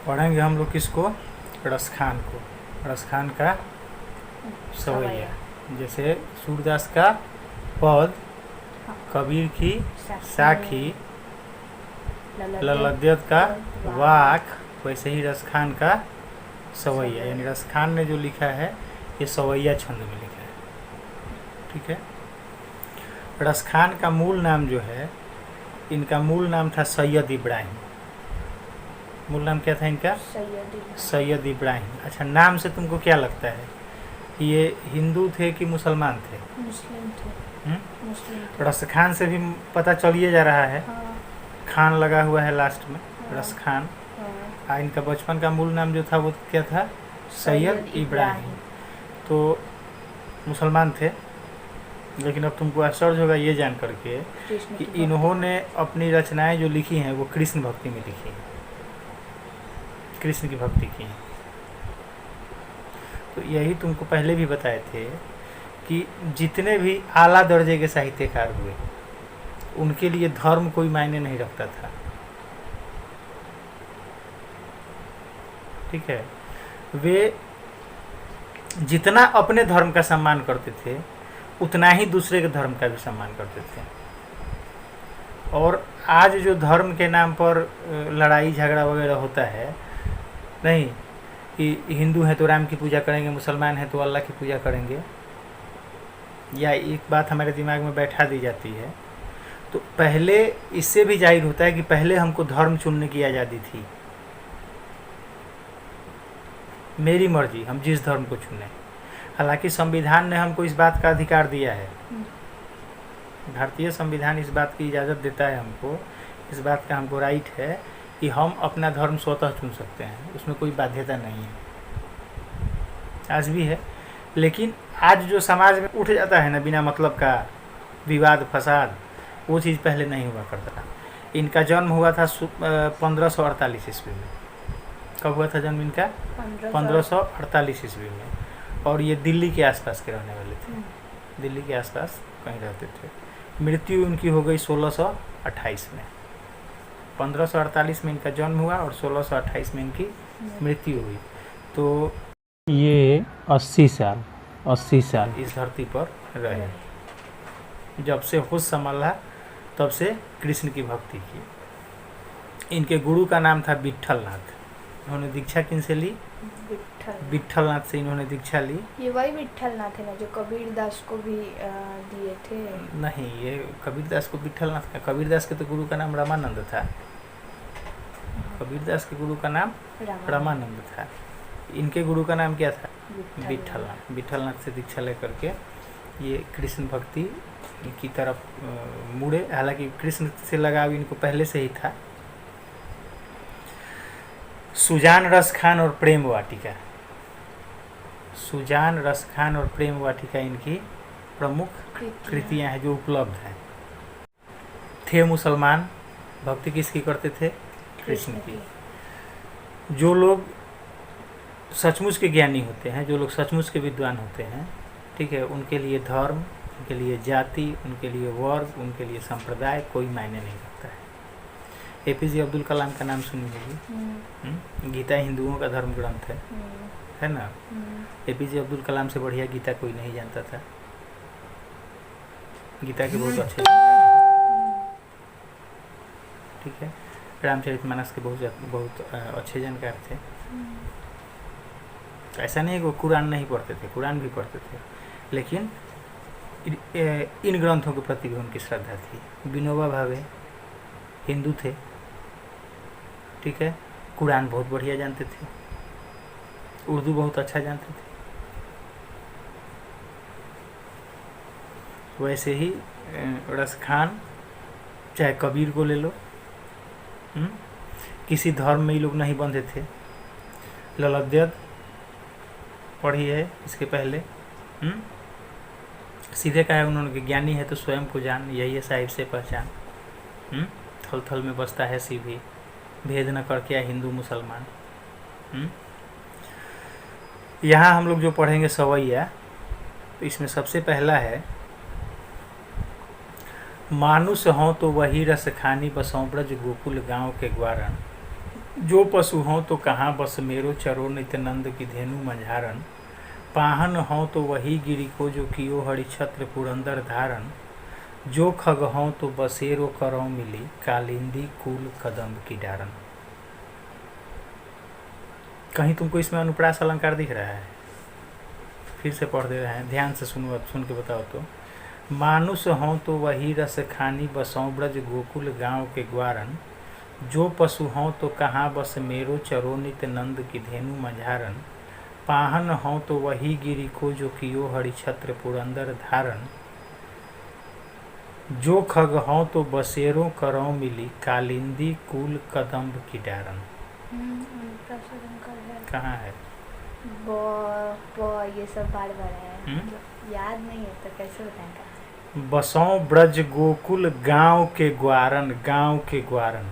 पढ़ेंगे हम लोग किसको, रसखान को, रसखान का सवैया। जैसे सूरदास का पद, कबीर की साखी, ललद्यत का वाक, वैसे ही रसखान का सवैया। यानी रसखान ने जो लिखा है ये सवैया छंद में लिखा है। ठीक है। रसखान का मूल नाम जो है, इनका मूल नाम था सैयद इब्राहिम। मूल नाम क्या था इनका? सैयद इब्राहिम। अच्छा, नाम से तुमको क्या लगता है कि ये हिंदू थे कि मुसलमान थे? मुस्लिम थे। मुस्लिम थे। रसखान से भी पता चलिए जा रहा है। हाँ। खान लगा हुआ है लास्ट में। हाँ। रसखान। हाँ। इनका बचपन का मूल नाम जो था वो क्या था? सैयद इब्राहिम। तो मुसलमान थे। लेकिन अब तुमको आश्चर्य होगा ये जान करके कि इन्होंने अपनी रचनाएं जो लिखी हैं वो कृष्ण भक्ति में लिखी हैं, कृष्ण की भक्ति की हैं। तो यही तुमको पहले भी बताए थे कि जितने भी आला दर्जे के साहित्यकार हुए उनके लिए धर्म कोई मायने नहीं रखता था। ठीक है। वे जितना अपने धर्म का सम्मान करते थे उतना ही दूसरे के धर्म का भी सम्मान करते थे। और आज जो धर्म के नाम पर लड़ाई झगड़ा वगैरह होता है, नहीं कि हिंदू हैं तो राम की पूजा करेंगे, मुसलमान हैं तो अल्लाह की पूजा करेंगे, या एक बात हमारे दिमाग में बैठा दी जाती है, तो पहले इससे भी जाहिर होता है कि पहले हमको धर्म चुनने की आज़ादी थी। मेरी मर्जी, हम जिस धर्म को चुने। हालांकि संविधान ने हमको इस बात का अधिकार दिया है, भारतीय संविधान इस बात की इजाज़त देता है हमको, इस बात का हमको राइट है कि हम अपना धर्म स्वतः चुन सकते हैं, उसमें कोई बाध्यता नहीं है, आज भी है। लेकिन आज जो समाज में उठ जाता है ना बिना मतलब का विवाद फसाद, वो चीज़ पहले नहीं हुआ करता था। इनका जन्म हुआ था 1548 ईस्वी में। कब हुआ था जन्म इनका? 1548 ईस्वी में। और ये दिल्ली के आसपास के रहने वाले थे, दिल्ली के आसपास कहीं रहते थे। मृत्यु उनकी हो गई 1628 में। 1548 में इनका जन्म हुआ और 1628 में इनकी मृत्यु हुई। तो ये 80 साल इस धरती पर रहे। जब से होश संभाला तब से कृष्ण की भक्ति की। इनके गुरु का नाम था विट्ठलनाथ। इन्होंने दीक्षा किन से ली? विट्ठलनाथ से इन्होंने दीक्षा ली। ये वही विट्ठलनाथ है ना जो कबीरदास को भी दिए थे? नहीं, ये कबीरदास को विट्ठलनाथ का, कबीरदास के तो गुरु का नाम रामानंद था। कबीरदास के गुरु का नाम रामानंद था। इनके गुरु का नाम क्या था? विट्ठलनाथ। विट्ठलनाथ से दीक्षा लेकर के ये कृष्ण भक्ति की तरफ मुड़े। हालांकि कृष्ण से लगाव इनको पहले से ही था। सुजान रसखान और प्रेम वाटिका, सुजान रसखान और प्रेम वाटिका इनकी प्रमुख कृतियां हैं जो उपलब्ध हैं। थे मुसलमान, भक्ति किसकी करते थे? कृष्ण की। जो लोग सचमुच के ज्ञानी होते हैं, जो लोग सचमुच के विद्वान होते हैं, ठीक है, उनके लिए धर्म, उनके लिए जाति, उनके लिए वर्ग, उनके लिए संप्रदाय कोई मायने नहीं रखता है। APJ अब्दुल कलाम का नाम सुनी होगी। गीता हिंदुओं का धर्म ग्रंथ है ना। APJ अब्दुल कलाम से बढ़िया गीता कोई नहीं जानता था। गीता के बहुत अच्छे, ठीक है, रामचरितमानस के बहुत अच्छे जानकार थे। ऐसा नहीं है कि कुरान नहीं पढ़ते थे, कुरान भी पढ़ते थे, लेकिन इन ग्रंथों के प्रति भी उनकी श्रद्धा थी। विनोबा भावे हिंदू थे, ठीक है, कुरान बहुत बढ़िया जानते थे, उर्दू बहुत अच्छा जानते थे। वैसे ही रसखान, चाहे कबीर को ले लो, किसी धर्म में ये लोग नहीं बंधे थे। ललद्यत पढ़ी है इसके पहले, सीधे कहा है उन्होंने कि ज्ञानी है तो स्वयं को जान, यही है साहिब से पहचान। थल थल में बसता है सीधी, भेद न कर क्या हिंदू मुसलमान। यहाँ हम लोग जो पढ़ेंगे सवैया, तो इसमें सबसे पहला है, मानुष हों तो वही रस खानी बसों ब्रज गोकुल गाँव के ग्वारण। जो पशु हों तो कहाँ बस मेरो, चरो नित्यानंद की धेनु मझारन। पाहन हों तो वही गिरी को, जो कियो हरि छत्र पुरंदर धारन। जो खग हों तो बसेरो करौ मिली, कालिंदी कुल कदम्ब की डारन। कहीं तुमको इसमें अनुप्रास अलंकार दिख रहा है? फिर से पढ़ दे रहे हैं, ध्यान से सुनो, सुन के बताओ तो। मानुष हों तो वही रस खानी, बसों ब्रज गोकुल गांव के ग्वारन। जो पशु हों तो कहाँ बस मेरो, चरो नित नंद की धेनु मझारन। पाहन हों तो वही गिरी को, जो कियो हरि छत्र पुरंदर धारन। जो खग हों तो बसेरो करौ मिली, कालिंदी कुल कदम्ब की डारन। अनुप्रास अलंकार है। कहाँ है? ये सब बार बार है, मतलब याद नहीं है तो कैसे बताएं कहाँ है? बसों ब्रज गोकुल गांव के ग्वारन, गांव के ग्वारन।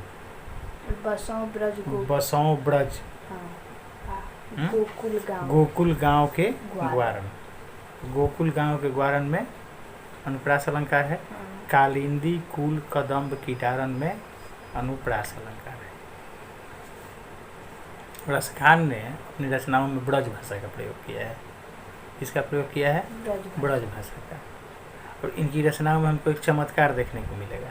बसों ब्रज बसों ब्रज, गोकुल गांव, गोकुल गांव के ग्वारन। ग्वारन। गोकुल गांव के ग्वारन में अनुप्रास अलंकार है। कालिंदी कुल कदम्ब की डारन में अनुप्रास अलंकार है। रसखान ने अपनी रचनाओं में ब्रज भाषा का प्रयोग किया है। इसका प्रयोग किया है ब्रज भाषा का। और इनकी रचनाओं में हमको एक चमत्कार देखने को मिलेगा,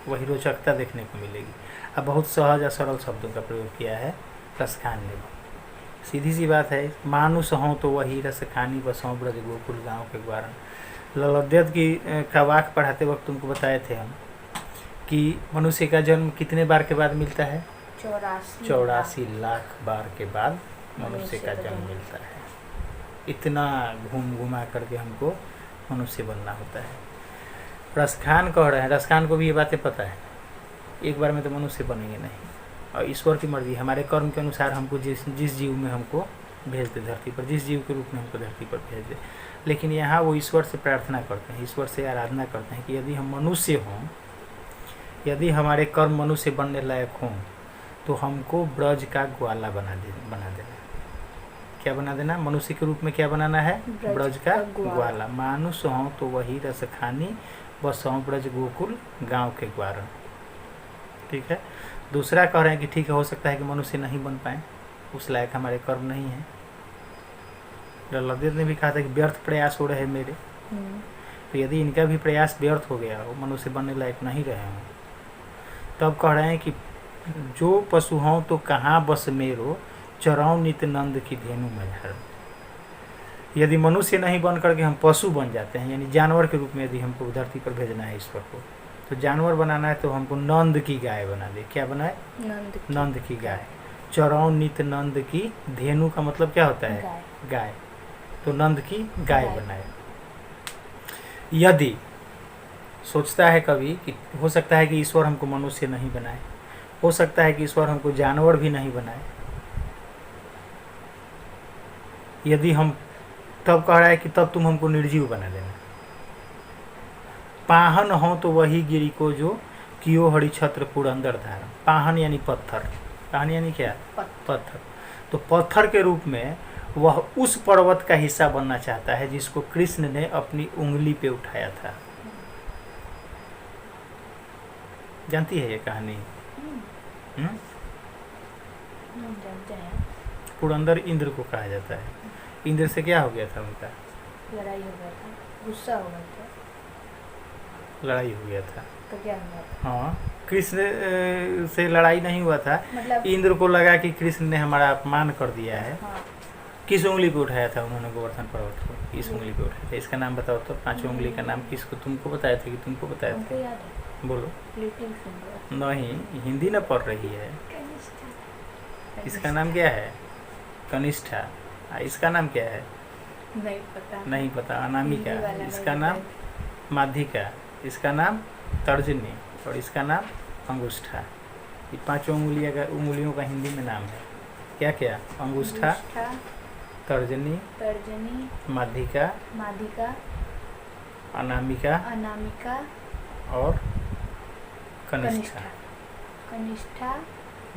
वही रोचकता देखने को मिलेगी। अब बहुत सहज और सरल शब्दों का प्रयोग किया है रसखान ने। सीधी सी बात है, मानुष हों तो वही रस खानी, बसों ब्रज गोकुल गांव के ग्वारन। ललोद्यत की का वाक्य पढ़ाते वक्त तुमको बताए थे हम कि मनुष्य का जन्म कितने बार के बाद मिलता है? 84 लाख बार के बाद मनुष्य का जन्म मिलता है। इतना घूम घुमा करके हमको मनुष्य बनना होता है। रसखान कह रहे हैं, रसखान को भी ये बातें पता है, एक बार में तो मनुष्य बनेंगे नहीं, और ईश्वर की मर्जी, हमारे कर्म के अनुसार हमको जिस जीव में हमको भेज दे धरती पर, जिस जीव के रूप में हमको धरती पर भेज दे। लेकिन यहाँ वो ईश्वर से प्रार्थना करते हैं, ईश्वर से आराधना करते हैं कि यदि हम मनुष्य हों, यदि हमारे कर्म मनुष्य बनने लायक हों, तो हमको ब्रज का ग्वाला बना देना। क्या बना देना? मनुष्य के रूप में क्या बनाना है? ब्रज का ग्वाला। मानुष हों तो वही रस खानी, बसों ब्रज गोकुल गांव के ग्वारन। ठीक है। दूसरा कह रहे हैं कि ठीक है, हो सकता है कि मनुष्य नहीं बन पाए, उस लायक हमारे कर्म नहीं है। ललोद्यत ने भी कहा था कि व्यर्थ प्रयास हो रहे मेरे। तो यदि इनका भी प्रयास व्यर्थ हो गया हो, मनुष्य बनने लायक नहीं रहे हों, तब कह रहे हैं कि जो पशु हों तो कहाँ बस मेरो, चरौ नित नंद की धेनु मझारन। यदि मनुष्य नहीं बन करके हम पशु बन जाते हैं, यानी जानवर के रूप में यदि हमको धरती पर भेजना है ईश्वर को, तो जानवर बनाना है तो हमको नंद की गाय बना दे। क्या बनाए? नंद की गाय। चरौ नित नंद की, धेनु का मतलब क्या होता है? गाय। तो नंद की गाय बनाए। यदि सोचता है कभी कि हो सकता है कि ईश्वर हमको मनुष्य नहीं बनाए, हो सकता है कि ईश्वर हमको जानवर भी नहीं बनाए, यदि हम, तब कह रहा है कि तब तुम हमको निर्जीव बना देना। पाहन हो तो वही गिरी को, जो कियो हरि छत्र पुरंदर धारण। पाहन यानी पत्थर, पाहन यानी क्या? पत्थर। तो पत्थर के रूप में वह उस पर्वत का हिस्सा बनना चाहता है जिसको कृष्ण ने अपनी उंगली पे उठाया था। जानती है ये कहानी? पुरंदर इंद्र को कहा जाता है। इंद्र से क्या हो गया था? उनका लड़ाई हो गया था, गुस्सा हो गया था, लड़ाई हो गया था। तो क्या हुआ? हाँ, कृष्ण से लड़ाई नहीं हुआ था, मतलब इंद्र को लगा कि कृष्ण ने हमारा अपमान कर दिया है। हाँ। किस उंगली पे उठाया था उन्होंने गोवर्धन पर्वत को? इस उंगली पे उठाया था। इसका नाम बताओ तो, पांचों उंगली का नाम किसको? तुमको बताए थे कि तुमको बताए हमको थे? याद है, बोलो। Little finger. नहीं, हिंदी न पढ़ रही है। इसका नाम क्या है? कनिष्ठा। इसका नाम क्या है? नहीं पता। नहीं पता। अनामिका। हिंदी वाला इसका नहीं नाम पता। माध्यिका। इसका नाम तर्जनी। और इसका नाम अंगुष्ठा। ये पांचों उंगलियों का हिंदी में नाम है। क्या क्या? अंगुष्ठा, तर्जनी, माध्यिका, अनामिका और कनिष्ठा।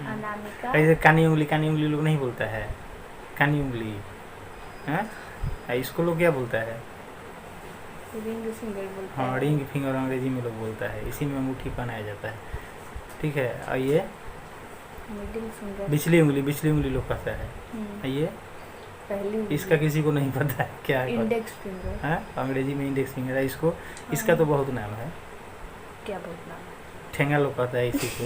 अनामिका। ऐसे कानी उंगली लोग नहीं बोलता है, कानी उंगली है, इसको लोग क्या बोलता है? रिंग फिंगर बोलते हैं। हाँ, रिंग फिंगर अंग्रेजी में लोग बोलता है। इसी में अंगूठी पहनाया जाता है। ठीक है। और ये मिडिल फिंगर। बिचली उंगली लोग कहता है। ये पहली उंगली। इसका किसी को नहीं पता है क्या है। Index finger. हाँ, अंग्रेजी में इंडेक्स फिंगर है इसको। इसका तो बहुत नाम है। क्या बहुत नाम है? ठेंगा लोग कहता है इसी को।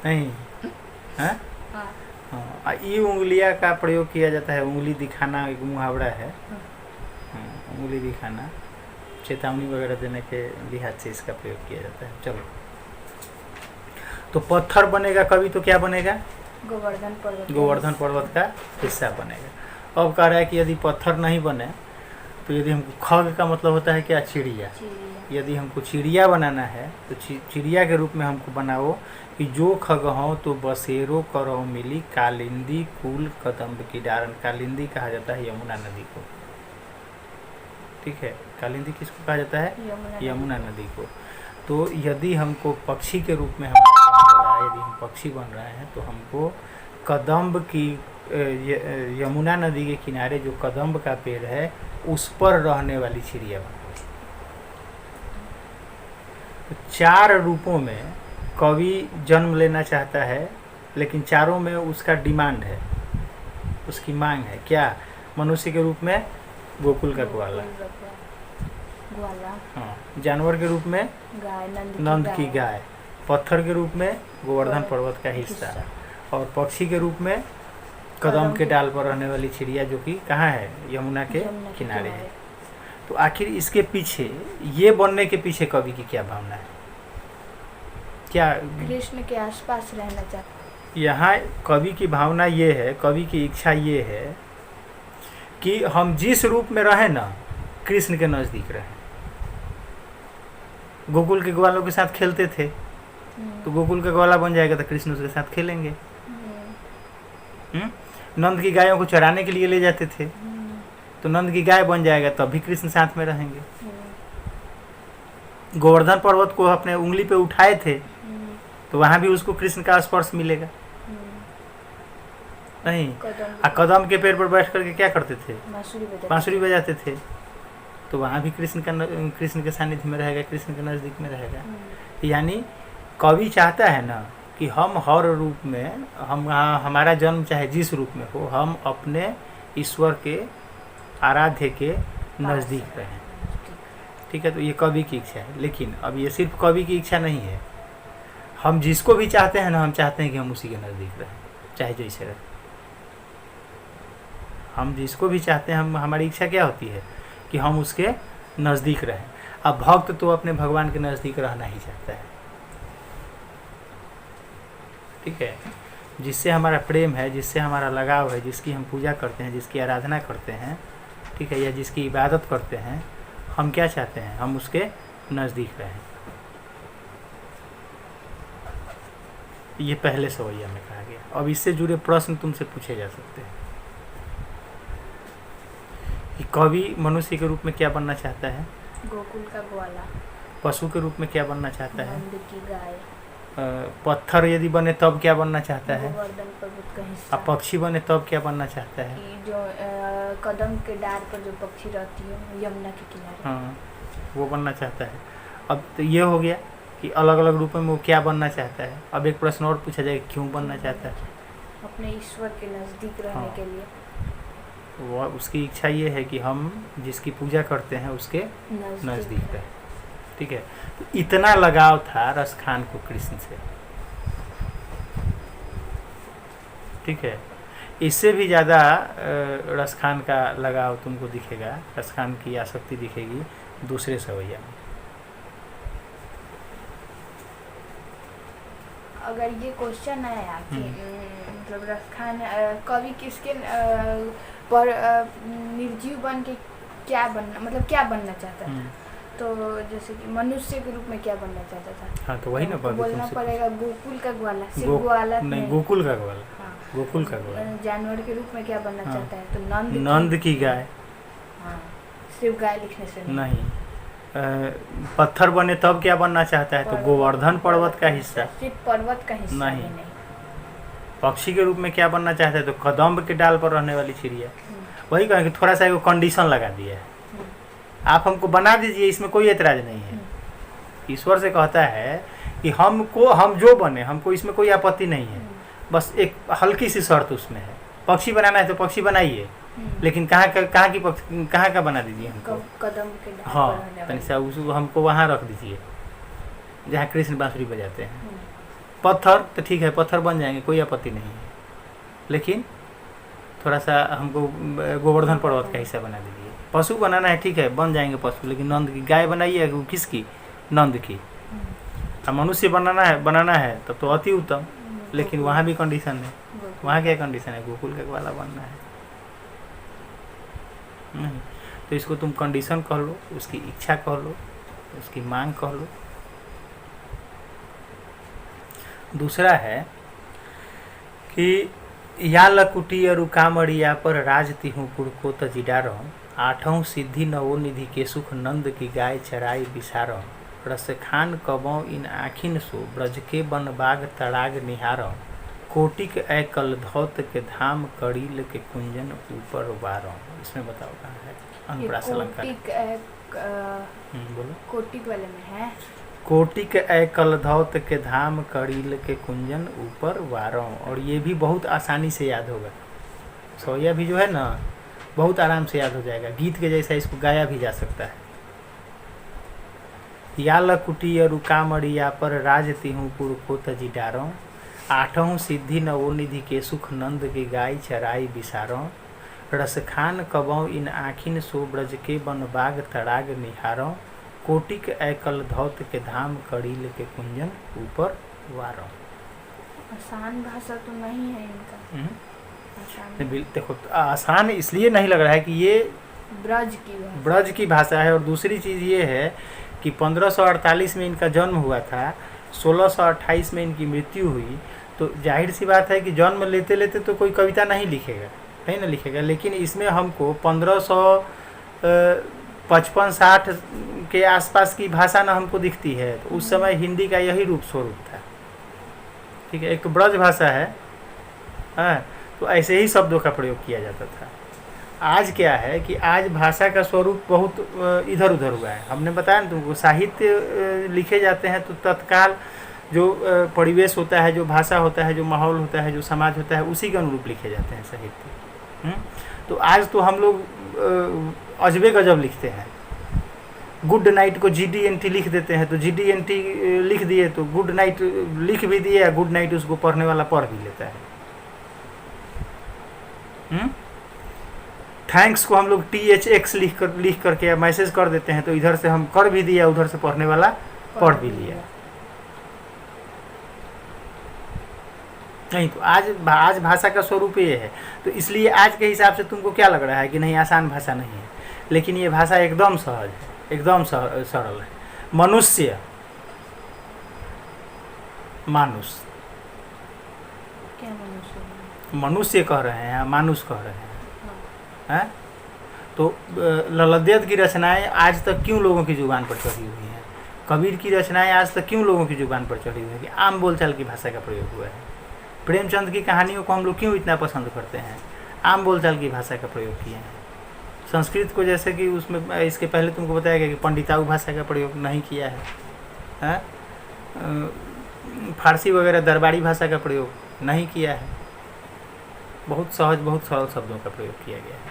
नहीं। हाँ हाँ। हाँ, ये उंगलियां का प्रयोग किया जाता है। उंगली दिखाना एक मुहावरा है। उंगली दिखाना, चेतावनी वगैरह देने के लिहाज से इसका प्रयोग किया जाता है। चलो, तो पत्थर बनेगा कभी तो क्या बनेगा? गोवर्धन पर्वत का हिस्सा बनेगा। अब कह रहा है कि यदि पत्थर नहीं बने तो यदि हमको खग का मतलब होता है क्या? चिड़िया। यदि हमको चिड़िया बनाना है तो चिड़िया के रूप में हमको बनाओ कि जो खग हो तो बसेरो करो मिली कालिंदी कुल कदम्ब की डारन। कालिंदी कहा जाता है यमुना नदी को। ठीक है, कालिंदी किसको कहा जाता है? यमुना नदी को। तो यदि हमको पक्षी के रूप में हमारा बन रहा है, यदि हम पक्षी बन रहे हैं तो हमको कदम्ब की यमुना नदी के किनारे जो कदम्ब का पेड़ है उस पर रहने वाली चिड़िया बन। तो 4 रूपों में कवि जन्म लेना चाहता है, लेकिन चारों में उसका डिमांड है, उसकी मांग है। क्या? मनुष्य के रूप में गोकुल का ग्वाला। हाँ, जानवर के रूप में गाय, नंद की गाय। पत्थर के रूप में गोवर्धन पर्वत का हिस्सा। और पक्षी के रूप में कदम के डाल पर रहने वाली चिड़िया, जो कि कहाँ है? यमुना के किनारे है। तो आखिर इसके पीछे, ये बनने के पीछे कवि की क्या भावना है? क्या कृष्ण के आसपास रहना चाहता? यहाँ कवि की भावना ये है, कवि की इच्छा ये है कि हम जिस रूप में रहे ना, कृष्ण के नजदीक रहे। गोकुल के ग्वालों के साथ खेलते थे तो गोकुल का ग्वाला बन जाएगा तो कृष्ण उसके साथ खेलेंगे। नंद की गायों को चराने के लिए ले जाते थे तो नंद की गाय बन जाएगा, तब भी कृष्ण साथ में रहेंगे। गोवर्धन पर्वत को अपने उंगली पे उठाए थे तो वहां भी उसको कृष्ण का स्पर्श मिलेगा। नहीं, कदम के पेड़ पर बैठ करके क्या करते थे? बांसुरी बजाते थे तो वहां भी कृष्ण के सानिध्य में रहेगा, कृष्ण के नजदीक में रहेगा। यानी कवि चाहता है ना कि हम हर रूप में, हमारा जन्म चाहे जिस रूप में हो, हम अपने ईश्वर के आराध्य के नज़दीक रहें। ठीक है, तो ये कवि की इच्छा है। लेकिन अब ये सिर्फ कवि की इच्छा नहीं है, हम जिसको भी चाहते हैं ना, हम चाहते हैं कि हम उसी के नज़दीक रहें, चाहे जैसे रहे। हम जिसको भी चाहते हैं, हमारी इच्छा क्या होती है कि हम उसके नज़दीक रहें। अब भक्त तो अपने भगवान के नज़दीक रहना ही चाहता है। ठीक है, जिससे हमारा प्रेम है, जिससे हमारा लगाव है, जिसकी हम पूजा करते हैं, जिसकी आराधना करते हैं, ठीक है, या जिसकी इबादत करते हैं, हम क्या चाहते हैं? हम उसके नज़दीक रहें। ये पहले सवैया में कहा गया। अब इससे जुड़े प्रश्न तुमसे पूछे जा सकते हैं कि कवि मनुष्य के रूप में क्या बनना चाहता है? गोकुल का ग्वाला। पशु के रूप में क्या बनना चाहता है? नंद की गाय। पत्थर यदि बने तब क्या बनना चाहता है? गोवर्धन पर्वत का हिस्सा। पक्षी बने तब क्या बनना चाहता है? कि जो कदम के डार पर जो पक्षी रहती है यमुना के किनारे, हाँ, वो बनना चाहता है। अब तो ये हो गया कि अलग अलग रूपों में वो क्या बनना चाहता है। अब एक प्रश्न और पूछा जाए, क्यों बनना चाहता है? अपने ईश्वर के नज़दीक रहने के लिए। वो उसकी इच्छा ये है कि हम जिसकी पूजा करते हैं उसके नज़दीक रहें। ठीक है, तो इतना लगाव था रसखान को कृष्ण से। ठीक है, इससे भी ज़्यादा रसखान का लगाव तुमको दिखेगा, रसखान की आसक्ति दिखेगी दूसरे सवैया में। अगर ये क्वेश्चन आया कि मतलब रसखान कवि किसके पर निर्जीव बन के क्या बनना, मतलब क्या बनना चाहता था, तो जैसे कि मनुष्य के रूप में क्या बनना चाहता था? हाँ, तो वही ना बोलना पड़ेगा गोकुल का ग्वाला। सिर्फ ग्वाला नहीं, गोकुल का ग्वाला। हाँ, गोकुल का ग्वाला। जानवर के रूप में क्या बनना चाहता है? तो नंद की गाय। हाँ, सिर्फ गाय लिखने से नहीं। पत्थर बने तब क्या बनना चाहता है? तो गोवर्धन पर्वत का हिस्सा। सिर्फ पर्वत का हिस्सा नहीं। पक्षी के रूप में क्या बनना चाहता है? तो कदम्ब के डाल पर रहने वाली चिड़िया। वही कहें कि थोड़ा सा एक कंडीशन लगा दिया है, आप हमको बना दीजिए, इसमें कोई एतराज नहीं है, ईश्वर से कहता है कि हम जो बने, हमको इसमें कोई आपत्ति नहीं है, बस एक हल्की सी शर्त उसमें है, पक्षी बनाना है तो पक्षी बनाइए, लेकिन कहाँ का बना दीजिए हमको, कदम के डाल पर हाँ रहने तनि वाली। सा उसको हमको वहाँ रख दीजिए जहाँ कृष्ण बांसुरी बजाते हैं। पत्थर तो ठीक है, पत्थर बन जाएंगे, कोई आपत्ति नहीं है, लेकिन थोड़ा सा हमको गोवर्धन पर्वत का हिस्सा बना दीजिए। पशु बनाना है ठीक है, बन जाएंगे पशु, लेकिन नंद की गाय बनाइए, वो किसकी, नंद की। और मनुष्य बनाना है तब तो अति उत्तम, लेकिन वहाँ भी कंडीशन है। वहाँ क्या कंडीशन है, गोकुल का वाला बनना है। नहीं, तो इसको तुम कंडीशन कह लो, उसकी इच्छा कह लो, उसकी मांग कह लो। दूसरा है कि या लकुटी और कामड़िया पर राज तिहूँ पुरको तजिडारो, आठों सिद्धि नवो निधि के सुख नंद की गाय चराई बिसारो, रस खान कबों इन आखिन सो ब्रज के बन बाग तड़ाग निहारो, कोटिक ऐ कल धौत के धाम कड़ील के कुंजन ऊपर बारो। इसमें बताओ कहाँ है अनुप्रास अलंकार? बोलो। कोटिक वाले में है। कोटिक ऐ कलधौत के धाम कड़ील के कुंजन ऊपर वारों। और ये भी बहुत आसानी से याद होगा, सोया भी जो है ना बहुत आराम से याद हो जाएगा, गीत के जैसा इसको गाया भी जा सकता है। या लकुटी और कामड़िया पर राज तिहूँ पुरको तजिडारों, आठों सिद्धि नवोनिधि के सुख नंद के गाय चराई बिसारों, रस खान कबों इन आखिन सो ब्रज के बन बाग तड़ाग निहारों, कोटिक ऐ कल धौत के धाम कड़ील के कुंजन ऊपर वारों। आसान भाषा तो नहीं है इनका। आसान देखो आसान इसलिए नहीं लग रहा है कि ये ब्रज की भाषा है, और दूसरी चीज़ ये है कि 1548 में इनका जन्म हुआ था, 1628 में इनकी मृत्यु हुई, तो जाहिर सी बात है कि जन्म लेते लेते तो कोई कविता नहीं लिखेगा, नहीं ना लिखेगा। लेकिन इसमें हमको 1555-60 के आसपास की भाषा ना हमको दिखती है, तो उस समय हिंदी का यही रूप स्वरूप था। ठीक है, एक ब्रज भाषा है, तो ऐसे ही शब्दों का प्रयोग किया जाता था। आज क्या है कि आज भाषा का स्वरूप बहुत इधर उधर हुआ है। हमने बताया ना तुमको, साहित्य लिखे जाते हैं तो तत्काल जो परिवेश होता है, जो भाषा होता है, जो माहौल होता है, जो समाज होता है, उसी के अनुरूप लिखे जाते हैं साहित्य। तो आज तो हम लोग अजबे गजब लिखते हैं। गुड नाइट को GDNT लिख देते हैं, तो GDNT लिख दिए तो गुड नाइट लिख भी दिए, या गुड नाइट उसको पढ़ने वाला पढ़ भी लेता है। थैंक्स को हम लोग THX लिख करके मैसेज कर देते हैं, तो इधर से हम कर भी दिया, उधर से पढ़ने वाला पढ़ भी लिया। नहीं, तो आज भाषा का स्वरूप ये है, तो इसलिए आज के हिसाब से तुमको क्या लग रहा है कि नहीं आसान भाषा नहीं है, लेकिन ये भाषा एकदम सहज है, एकदम सरल है। मनुष्य, मानुष, क्या मनुष्य? मनुष्य कह रहे हैं, मानुष कह रहे हैं, हैं? तो ललद्यत की रचनाएं आज तक क्यों लोगों की जुबान पर चढ़ी हुई हैं? कबीर की रचनाएं आज तक क्यों लोगों की जुबान पर चढ़ी हुई हैं? कि आम बोलचाल की भाषा का प्रयोग हुआ है। प्रेमचंद की कहानियों को हम लोग क्यों इतना पसंद करते हैं? आम बोलचाल की भाषा का प्रयोग किए हैं। संस्कृत को जैसे कि उसमें इसके पहले तुमको बताया गया कि पंडिताऊ भाषा का प्रयोग नहीं किया है, फारसी वगैरह दरबारी भाषा का प्रयोग नहीं किया है। बहुत सहज, बहुत सरल शब्दों का प्रयोग किया गया है।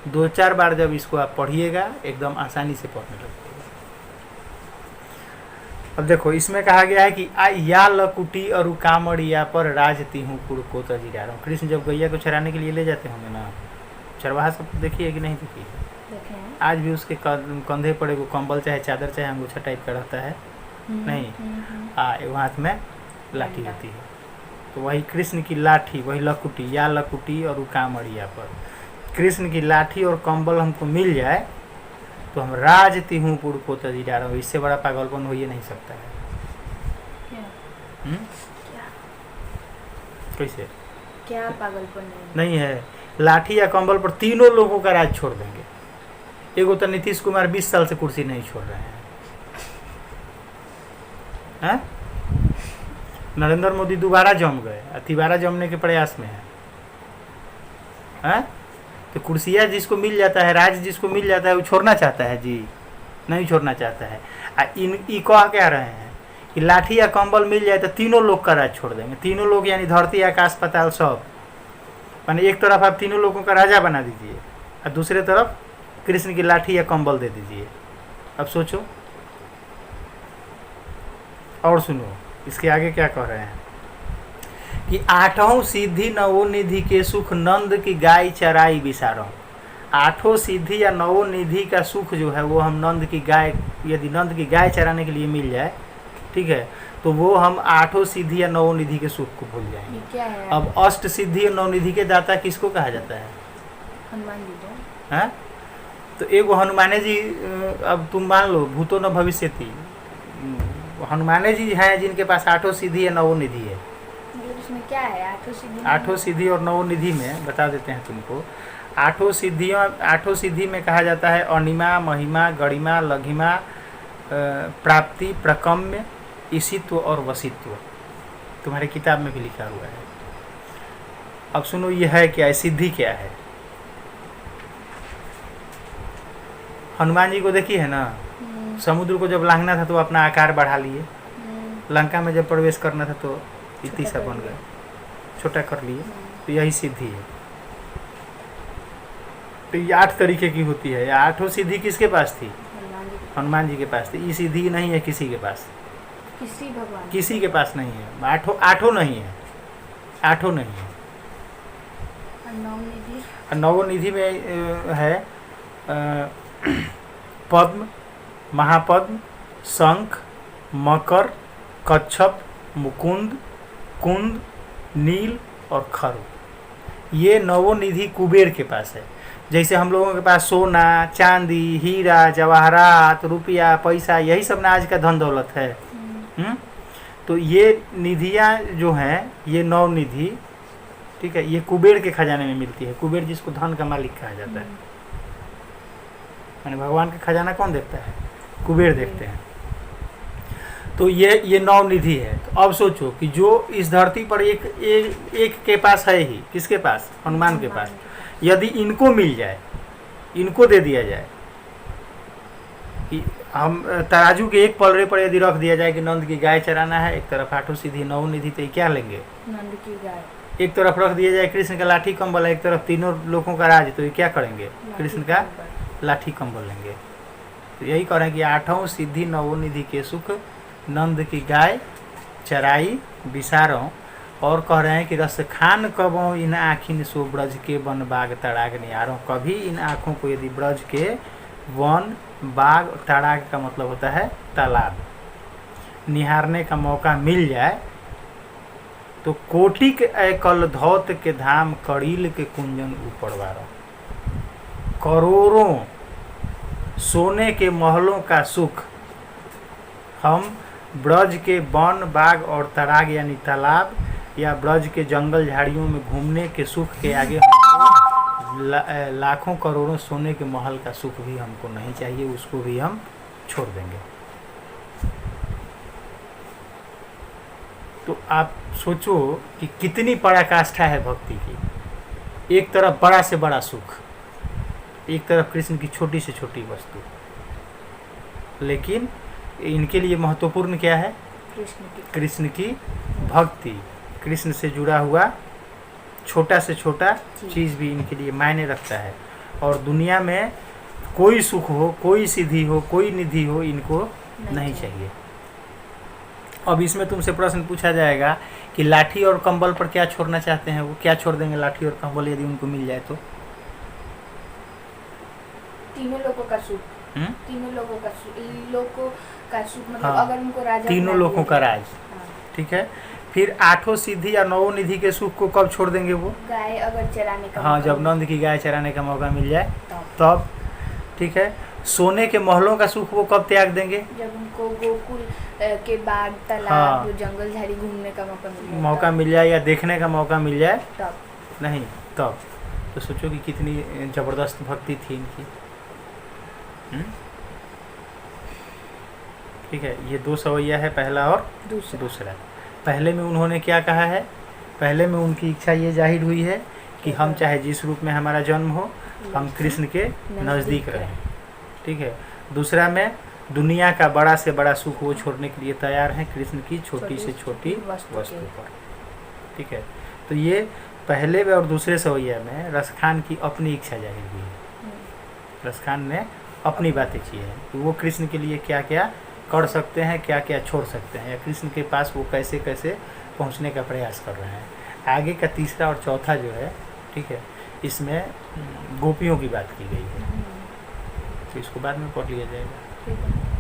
2-4 बार जब इसको आप पढ़िएगा, एकदम आसानी से पढ़ने लगेगा। अब देखो इसमें कहा गया है कि या लकुटी और कामड़िया पर राज तिहूँ पुरको तजिडारों। कृष्ण जब गैया को चराने के लिए ले जाते होंगे ना, चरवाहा सब देखिए कि नहीं देखिए, आज भी उसके कंधे पर एगो कंबल चाहे चादर चाहे अंगूछा टाइप का रहता है, नहीं वो हाथ में लाठी होती है। तो वही कृष्ण की लाठी, वही लकुटी, या लकुटी और कामड़िया पर कृष्ण की लाठी और कंबल हमको मिल जाए तो हम राज तिहूँ पुरको तजिडारों। इससे बड़ा पागलपन हो ही नहीं सकता है। कैसे? क्या पागलपन नहीं है। लाठी या कंबल पर तीनों लोगों का राज छोड़ देंगे। एगो तो नीतीश कुमार 20 साल से कुर्सी नहीं छोड़ रहे हैं। नरेंद्र मोदी दोबारा जम गए, तिबारा जमने के प्रयास में है। तो कुर्सियाँ जिसको मिल जाता है, राज जिसको मिल जाता है, वो छोड़ना चाहता है जी। नहीं छोड़ना चाहता है। ई कह क्या रहे हैं कि लाठी या कंबल मिल जाए तो तीनों लोग का राज छोड़ देंगे। तीनों लोग यानी धरती आकाश पाताल सब, माने एक तरफ आप तीनों लोगों का राजा बना दीजिए और दूसरे तरफ कृष्ण की लाठी या कंबल दे दीजिए। अब सोचो और सुनो इसके आगे क्या कह रहे हैं कि आठों सिद्धि नवोनिधि के सुख नंद की गाय चराई बिसारो। आठों सिद्धि या नवोनिधि का सुख जो है वो हम नंद की गाय, यदि नंद की गाय चराने के लिए मिल जाए, ठीक है, तो वो हम आठों सिद्धि या नवोनिधि के सुख को भूल जाएंगे। ये क्या है? अब अष्ट सिद्धि और नवनिधि के दाता किसको कहा जाता है? हनुमान जी तो हैं? तो एगो हनुमाने जी, अब तुम मान लो भूतो न भविष्यति, हनुमाने जी हैं जिनके पास आठों सिद्धि या नवोनिधि है। मतलब इसमें क्या है? आठों सिद्धि आठों सिद्धि और नवनिधि में बता देते हैं तुमको। आठों सिद्धि में कहा जाता है अनिमा, महिमा, गरिमा, लघिमा, प्राप्ति, प्रकम्य, ईशित्व और वशित्व। तुम्हारे किताब में भी लिखा हुआ है। अब सुनो ये है क्या है, सिद्धि क्या है? हनुमान जी को देखिए है ना, समुद्र को जब लांघना था तो अपना आकार बढ़ा लिए, लंका में जब प्रवेश करना था तो इतनी सा बन गए, छोटा कर लिए, तो यही सिद्धि है। तो ये 8 तरीके की होती है। आठों सिद्धि किसके पास थी? हनुमान जी के पास थी। ये सिद्धि नहीं है किसी के पास, किसी के पास नहीं है। आठों नहीं है, आठों नहीं है। नवनिधि में है पद्म, महापद्म, शंख, मकर, कच्छप, मुकुंद, कुंद, नील और खरु। ये नवोनिधि कुबेर के पास है। जैसे हम लोगों के पास सोना, चांदी, हीरा, जवाहरात, रुपया, पैसा, यही सब ना आज का धन दौलत है। तो ये निधियाँ जो हैं, ये नवनिधि, ठीक है, ये कुबेर के खजाने में मिलती है। कुबेर जिसको धन का मालिक कहा जाता है, माने भगवान का खजाना कौन देखता है? कुबेर देखते हैं। तो ये नवनिधि है। तो अब सोचो कि जो इस धरती पर एक के पास है ही, किसके पास? हनुमान के पास। यदि इनको मिल जाए, इनको दे दिया जाए, हम तराजू के एक पलड़े पर यदि रख दिया जाए कि नंद की गाय चराना है, एक तरफ आठों सिद्धि नवनिधि, तो ये क्या लेंगे? नंद की गाय। एक तरफ रख दिया जाए कृष्ण का लाठी कंबल, एक तरफ तीनों लोगों का राज, तो ये क्या करेंगे? कृष्ण का लाठी कंबल लेंगे। तो यही कह रहे हैं कि आठों सिद्धि नवोनिधि के सुख नंद की गाय चराई बिसारों। और कह रहे हैं कि रस खान कबों इन आँखिन सो ब्रज के वन बाग तड़ाग निहारों। कभी इन आँखों को यदि ब्रज के वन बाग, तड़ाग का मतलब होता है तालाब, निहारने का मौका मिल जाए तो कोटि के एकल धौत के धाम कड़ील के कुंजन ऊपरवारों। करोड़ों सोने के महलों का सुख हम ब्रज के वन बाग और तड़ाग यानी तालाब या ब्रज के जंगल झाड़ियों में घूमने के सुख के आगे हमको लाखों करोड़ों सोने के महल का सुख भी हमको नहीं चाहिए, उसको भी हम छोड़ देंगे। तो आप सोचो कि कितनी पराकाष्ठा है भक्ति की। एक तरफ बड़ा से बड़ा सुख, एक तरफ कृष्ण की छोटी से छोटी वस्तु, लेकिन इनके लिए महत्वपूर्ण क्या है? कृष्ण की भक्ति, कृष्ण से जुड़ा हुआ छोटा से छोटा चीज़ भी इनके लिए मायने रखता है। और दुनिया में कोई सुख हो, कोई सिद्धि हो, कोई निधि हो, इनको नहीं चाहिए। अब इसमें तुमसे प्रश्न पूछा जाएगा कि लाठी और कंबल पर क्या छोड़ना चाहते हैं वो? क्या छोड़ देंगे लाठी और कंबल यदि उनको मिल जाए तो? तीनों लोगों का सुख, तीनों लोगों का सुख मतलब हाँ, अगर उनको राजा, तीनों लोगों का राज, ठीक है। फिर आठों सिद्धि या नवोनिधि के सुख को कब छोड़ देंगे वो? गाय अगर चराने का, हाँ, जब नंद की गाय चराने का मौका मिल जाए तब, ठीक है। सोने के महलों का सुख वो कब त्याग देंगे? जब उनको गोकुल के बाग, तालाब, हाँ, जंगल झाड़ी घूमने का मौका मिल जाए या देखने का मौका मिल जाए तब, नहीं तब। तो सोचो कि कितनी जबरदस्त भक्ति थी इनकी। ठीक है, ये 2 सवैया है, पहला और दूसरा। पहले में उन्होंने क्या कहा है? पहले में उनकी इच्छा ये जाहिर हुई है कि हम चाहे जिस रूप में हमारा जन्म हो, हम कृष्ण के नज़दीक रहें, ठीक है। दूसरा में दुनिया का बड़ा से बड़ा सुख वो छोड़ने के लिए तैयार हैं कृष्ण की छोटी से छोटी वस्तु वस्तु के। पर। ठीक है, तो ये पहले और दूसरे सवैया में रसखान की अपनी इच्छा जाहिर हुई है। रसखान ने अपनी बातें की है कि वो कृष्ण के लिए क्या क्या कर सकते हैं, क्या क्या छोड़ सकते हैं, या कृष्ण के पास वो कैसे कैसे पहुंचने का प्रयास कर रहे हैं। आगे का तीसरा और चौथा जो है, ठीक है, इसमें गोपियों की बात की गई है, तो इसको बाद में पढ़ लिया जाएगा। ठीक है।